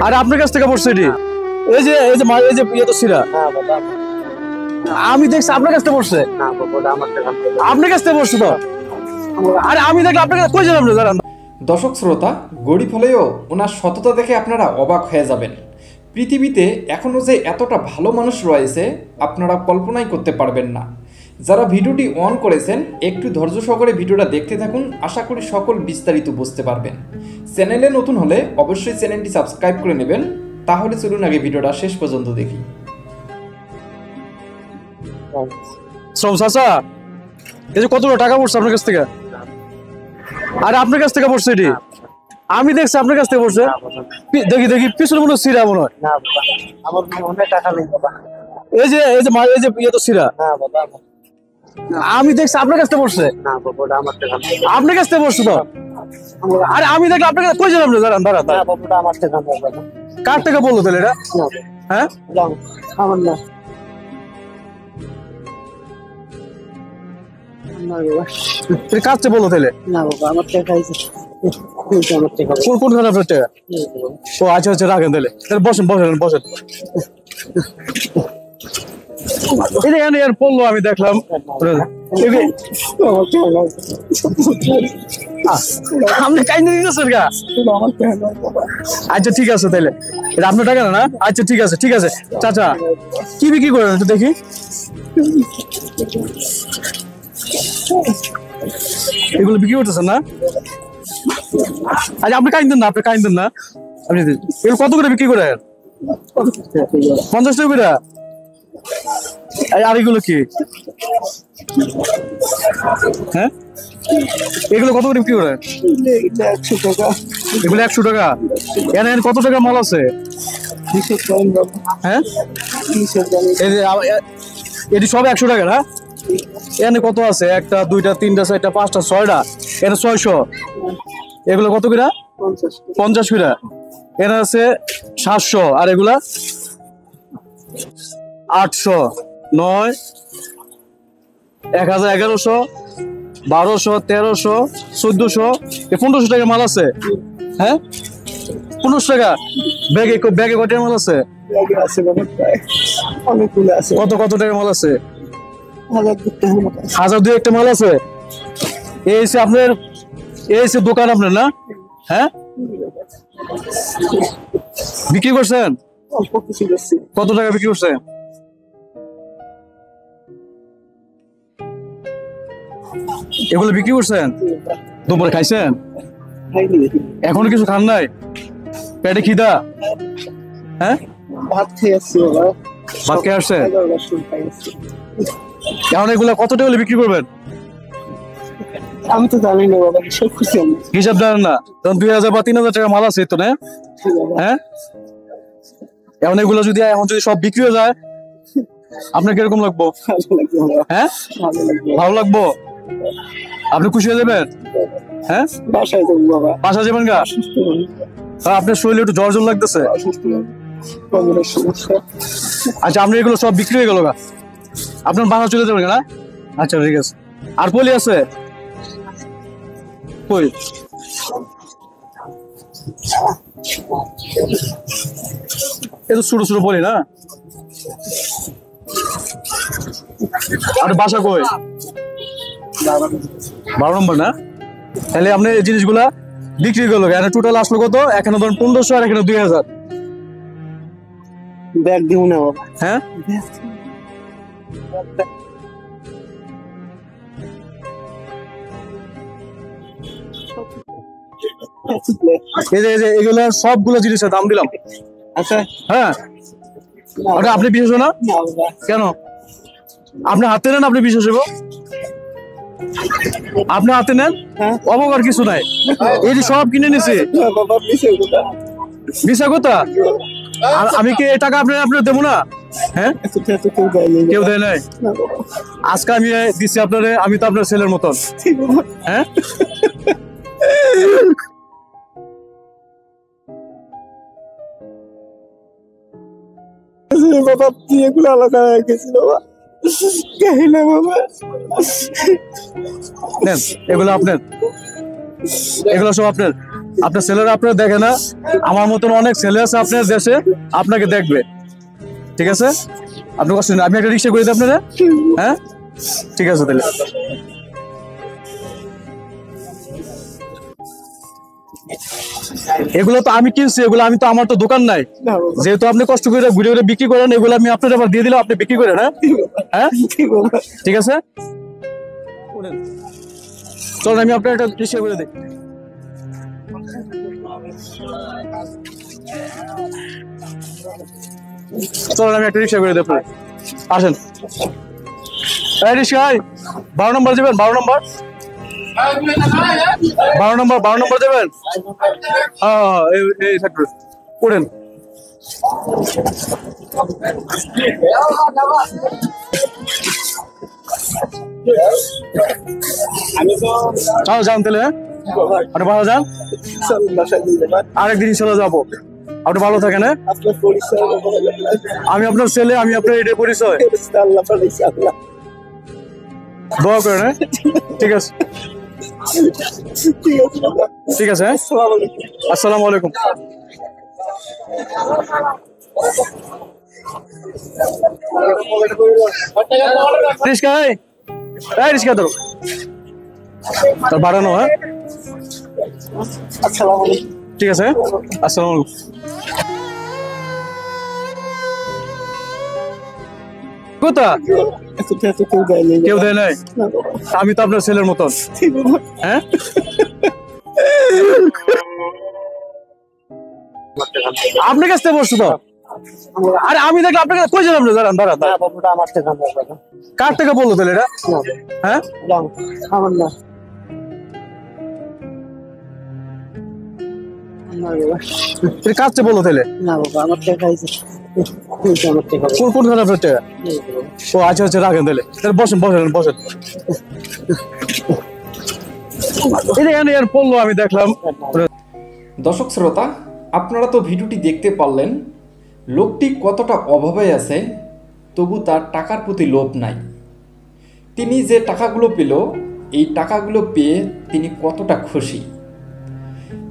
আরে আপনার কাছ থেকে পড়ছে এটি। এই যে ইয়ে তো সিরা। আমি দেখছি আপনার কাছ থেকে পড়ছে। আপনার কাছ থেকে পড়ছে তো। আরে আমি দেখলাম আপনার কাছে কই যাবেন জানেন। দর্শক শ্রোতা, গরিব হলেও ওনার সততা দেখে আপনারা অবাক হয়ে যাবেন। পৃথিবীতে এখনও যে এতটা ভালো মানুষ রয়েছে আপনারা কল্পনাই করতে পারবেন না। যারা ভিডিওটি অন করেছেন একটু ধৈর্য সহকারে ভিডিওটা দেখতে থাকুন, আশা করি সকল বিস্তারিত বুঝতে পারবেন। চ্যানেলে নতুন হলে অবশ্যই চ্যানেলটি সাবস্ক্রাইব করে নেবেন। তাহলে চলুন আগে ভিডিওটা শেষ পর্যন্ত দেখি। চাচা, এই যে কতটা টাকা পড়ছে আপনার কাছ থেকে? আরে আপনার কাছ থেকে পড়ছে এটি। আমি দেখছি আপনার কাছ থেকে পড়ছে। দেখি পিছনে মনে সিরা মনে হয়। এই যে ইয়ে তো সিরা। আমি দেখছি আপনার কাছ থেকে পড়ছে। আপনার কাছ থেকে পড়ছে তো। আরে আমি দেখলাম আপনার কাছে কই যাবেন জানেন। কার থেকে বললো তাহলে এটা? হ্যাঁ আমার না। কাজটা বলো তাহলে। না বাবা আমার টাকা কোনখানে আপনার টাকা? ও আচ্ছা রাখেন তাহলে। বসেন পড়লো আমি দেখলাম। আপনি কাইন্দি দিতেছেন গা। আচ্ছা ঠিক আছে তাহলে, এটা আপনার টাকা না? আচ্ছা ঠিক আছে চাচা, কি বিক্রি করেন একটু দেখি। এগুলো বিক্রি করতেছেন না? আচ্ছা আপনি কাইন্দেন না আপনি এগুলো কত করে বিক্রি করেন? 50 টাকা করে। আর এগুলো কি? হ্যাঁ এগুলো কত করে বিক্রি করেন? 100 টাকা। এগুলো 100 টাকা। এর কত টাকা মাল আছে? হ্যাঁ এটি সব 100 টাকা না? এখানে কত আছে? 1 2 3 4 5 6 এটা 600। এগুলো কত করে? 50 করে। এখানে আছে 700। আর এগুলা 800 9 1000 1100 1200 1300 1400 1500 টাকা মাল আছে। হ্যাঁ 1500 টাকা। ব্যাগে কত মাল আছে? কত টাকা মাল আছে? 1000 একটা মাল আছে। এই আপনার দোকান আপনার না? হ্যাঁ বিক্রি করছেন? কত টাকা বিক্রি করছেন? এগুলো বিক্রি করছেন? দুপুরে খাইছেন? এখনো কিছু খান নাই? পেটে খিদা? হ্যাঁ ভাত খেয়ে আসছে। এখন এগুলা কত টাকা বিক্রি করবেন? আমি তো জানি না বাবা, হিসাব জানেন না? তখন 2000 বা 3000 টাকা মাল আছে তো না? হ্যাঁ এখন এগুলো যদি সব বিক্রি হয়ে যায় আপনার কিরকম লাগবো? হ্যাঁ ভালো লাগবো? আপনি খুশি হয়ে যাবেন? হ্যাঁ বাসায় যাবেন গা? আপনার শরীরে একটু জ্বর লাগতেছে। আচ্ছা আপনি এগুলো সব বিক্রি হয়ে গেল গা, আপনার বাসা চলে যাবেন না? আচ্ছা ঠিক আছে। আর পলি আছে কই? এটা ছোট পলি না? আর বাসা কই? 12 নম্বর না? তাহলে আপনি এই জিনিসগুলা বিক্রি করলো এখানে টোটাল আসলো কত? এখানে ধরুন 1500 আর এখানে 2000। ব্যাগ দিব না বাবা। হ্যাঁ এগুলা সবগুলো জিনিসের দাম দিলাম। আচ্ছা হ্যাঁ ওটা আপনি বিশেষ না কেন? আপনি হাতে নেন, আপনি বিশেষ হইব। আপনি হাতে নেন, অবকার কিছু নাই। এই সব কিনে নিছি। বিষয় কথা আর আমি কি এই টাকা আপনার দেবো না? হ্যাঁ কেউ দেয় নাই। আজকে আমি দিচ্ছি আপনারে, আমি তো আপনার ছেলের মতন। হ্যাঁ বাবা এগুলো আলাদা হয়ে গেছিল বাবা। এগুলো আপনার, এগুলো সব আপনার। আপনার ছেলেরা আপনারা দেখে না, আমার মতন অনেক ছেলে আছে আপনার দেশে, আপনাকে দেখবে। ঠিক আছে, আপনি কষ্ট নেই, আমি একটা রিক্সা করে দিই আপনারা। হ্যাঁ ঠিক আছে তাহলে। এগুলো তো আমি কিনছি, এগুলো আমি তো, আমার তো দোকান নাই, যেহেতু আপনি কষ্ট করে ঘুরে ঘুরে বিক্রি করেন, এগুলো আমি আপনার আবার দিয়ে দিলাম, আপনি বিক্রি করেন। হ্যাঁ ঠিক আছে, চলুন আমি আপনার একটা রিক্সা করে দিই। চলুন আমি একটা রিক্সা করে দিই, আসেন। এই রিক্সায় 12 নম্বর যাবেন, 12 নম্বর, 12 নম্বর, 12 নম্বর যাবেন। হ্যাঁ এই সেক্টর উঠেন। যান তাহলে, আপনি ভালো যান, আরেকদিন চলে যাবো। আপনি ভালো থাকেন। হ্যাঁ আমি আপনার ছেলে, আমি আপনার এটা পরিচয়, দোয়া করেন। হ্যাঁ ঠিক আছে, ঠিক আছে। আসসালামু আলাইকুম। রিস্কা, এই রিস্কা ধরো, তার বাড়ানো। হ্যাঁ ঠিক আছে, আসসালামু আলাইকুম। কোথা কেউ দেয় নাই, আমি তো আপনার ছেলের মতন। হ্যাঁ আপনার কাছ থেকে বসছো তো, আরে আমি দেখলে আপনার কাছে কই যাবেন? দাঁড়ান দাঁড়ান, কার থেকে বললো তাহলে এটা? হ্যাঁ কার থেকে বললো তাহলে? কোন খারাপ টাকা? ও আচ্ছা আচ্ছা, রাখেন তাহলে, বসেন বসেন বসেন। পড়লো আমি দেখলাম। দর্শক শ্রোতা, আপনারা তো ভিডিওটি দেখতে পারলেন, লোকটি কতটা অভাবে আছে, তবু তার টাকার প্রতি লোভ নাই। তিনি যে টাকাগুলো পেল, এই টাকাগুলো পেয়ে তিনি কতটা খুশি।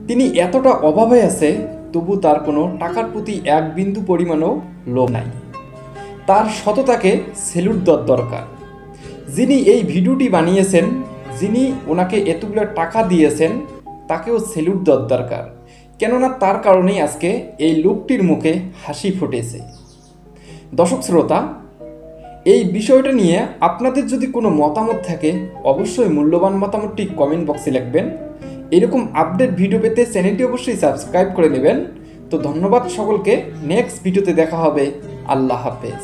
তিনি এতটা অভাবে আছে, তবু তার কোনো টাকার প্রতি এক বিন্দু পরিমাণও লোভ নাই। তার সততাকে স্যালুট দেওয়ার দরকার। যিনি এই ভিডিওটি বানিয়েছেন, যিনি ওনাকে এতগুলো টাকা দিয়েছেন, তাকেও স্যালুট দেওয়ার দরকার। কেননা তার কারণেই আজকে এই লোকটির মুখে হাসি ফুটেছে। দর্শক শ্রোতা, এই বিষয়টা নিয়ে আপনাদের যদি কোনো মতামত থাকে, অবশ্যই মূল্যবান মতামতটি কমেন্ট বক্সে লিখবেন। এরকম আপডেট ভিডিও পেতে চ্যানেলটি অবশ্যই সাবস্ক্রাইব করে নেবেন। তো ধন্যবাদ সকলকে, নেক্সট ভিডিওতে দেখা হবে। আল্লাহ হাফেজ।